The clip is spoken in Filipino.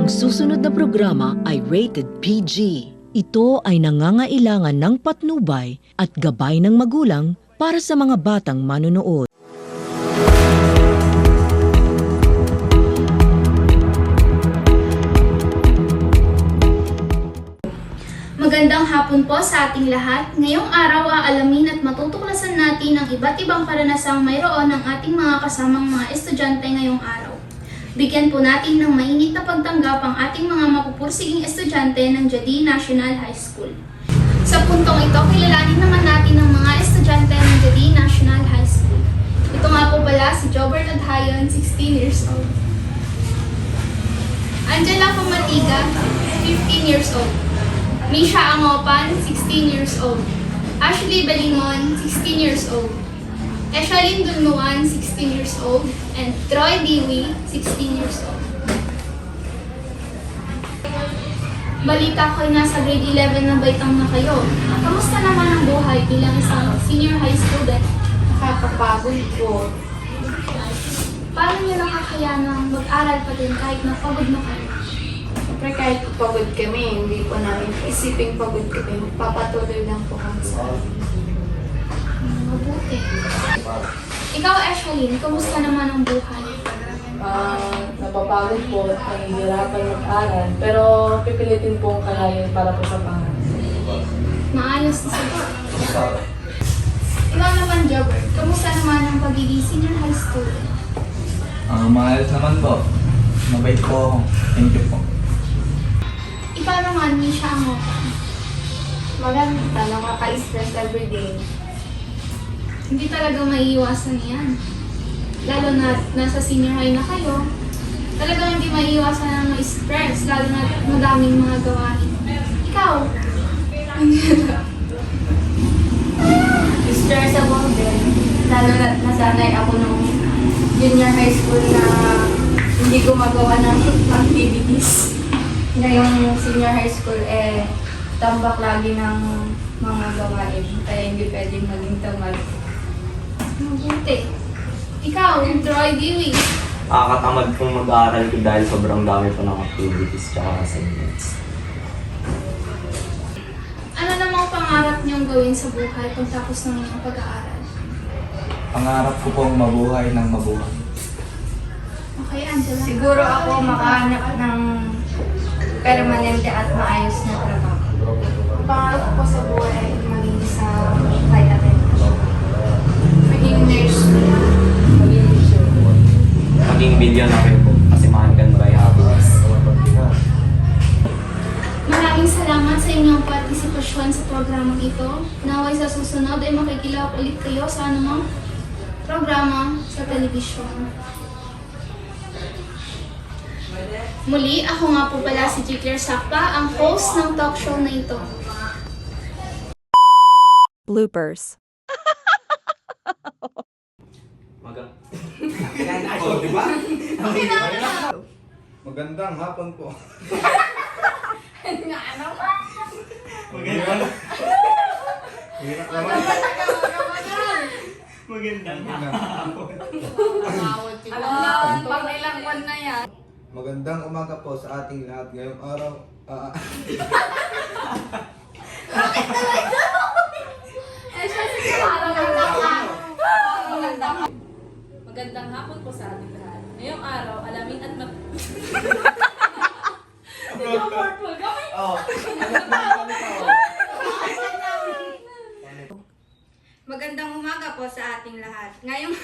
Ang susunod na programa ay rated PG. Ito ay nangangailangan ng patnubay at gabay ng magulang para sa mga batang manonood. Magandang hapon po sa ating lahat. Ngayong araw aalamin at matutuklasan natin ang iba't ibang karanasang mayroon ng ating mga kasamang mga estudyante ngayong araw. Bigyan po natin ng mainit na pagtanggap ang ating mga mapupursiging estudyante ng Jadi National High School. Sa puntong ito, kilalanin naman natin ang mga estudyante ng Jadi National High School. Ito nga po pala si Jobert Adhayon, 16 years old. Angela Pamatiga, 15 years old. Misha Angopan, 16 years old. Ashley Balingon, 16 years old. Eshalyn Dunmuan, 16 years old. And Troy Dewey, 16 years old. Balita ko'y nasa grade 11 na baitang na kayo. Kamusta naman ang buhay bilang isang senior high student? Nakakapagod po. Paano niyo nakakayanang mag-aral pa din kahit napagod na kayo? Siyempre kahit pagod kami, hindi po namin isiping pagod kami. Magpapatuloy lang po kami sa Mabuti. Ikaw, Eshalyn, kamusta naman ang buhay? Napapagod po at nahihirapan mag-aral, pero pipilitin pong kalahin para po sa pangarap. Maayos na sagot. Ikaw naman, Jobert, kamusta naman ang pagiging senior high student? Maayos naman po. Mabait po ako. Thank you po. Ikaw naman, Misha Angopan. maganda, nakaka-stress everyday. Hindi talaga maiiwasan yan. Lalo na nasa senior high na kayo, talagang hindi maiiwasan na ma-stress, lalo na madaming mga gawain. Ikaw? Stressable din. Lalo na nasanay ako nung junior high school na hindi gumagawa ng activities. Ngayong senior high school, tambak lagi ng mga gawain. Kaya hindi pwedeng maging tamad. Mabuti. Ikaw, Troy Dewey. Nakakatamad pong mag-aaral ko dahil sobrang dami po ng activities tsaka assignments. Ano namang pangarap niyong gawin sa buhay pagtapos ng inyong pag-aaral? Pangarap ko pong mabuhay ng mabuhay. Okay, Angela. Siguro ako makahanap ng permanente at maayos na trabaho. Pangarap ko sa buhay ay maging sa flight attendant. Maging nurse. Maging teacher po. Maging billionaire po kasi mahanggan mo kayo habis. Maraming salamat sa inyong partisipasyon sa programang ito. Naway sa susunod ay makikilahok ulit kayo sa anumang programa sa telebisyon. Muli, ako nga po pala si Jikler Sakpa, ang host ng talk show na ito. Bloopers. Oh, di ba? Okay na! Magandang hapon po. Pag ilang buwan na yan. Magandang umaga po sa ating lahat ngayong araw. Magandang hapon po sa ating lahat. Ngayong araw, alamin at Magandang umaga po sa ating lahat. Ngayong